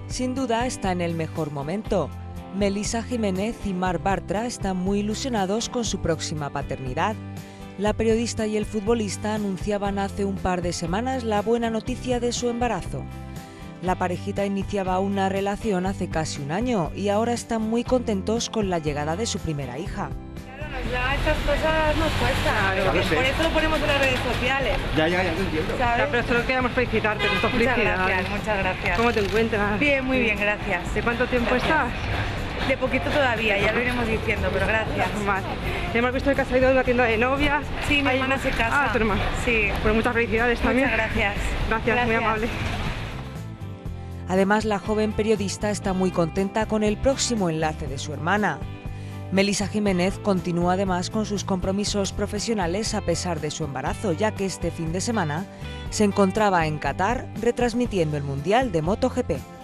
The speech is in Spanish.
Sin duda está en el mejor momento. Melissa Jiménez y Marc Bartra están muy ilusionados con su próxima paternidad. La periodista y el futbolista anunciaban hace un par de semanas la buena noticia de su embarazo. La parejita iniciaba una relación hace casi un año y ahora están muy contentos con la llegada de su primera hija. Ya estas cosas nos cuestan, por eso lo ponemos en las redes sociales. Ya te entiendo. ¿Sabes? Pero solo queremos felicitarte, muchas Muchas gracias. ¿Cómo te encuentras? Bien, muy bien, gracias. ¿De cuánto tiempo estás? De poquito todavía, ya lo iremos diciendo, pero gracias. Más. Hemos visto que has salido de una tienda de novias. Sí, mi hermana se casa. Ah, tu hermana. Sí. Pues muchas felicidades también. Muchas gracias. Gracias, muy amable. Además, la joven periodista está muy contenta con el próximo enlace de su hermana. Melissa Jiménez continúa además con sus compromisos profesionales a pesar de su embarazo, ya que este fin de semana se encontraba en Qatar retransmitiendo el Mundial de MotoGP.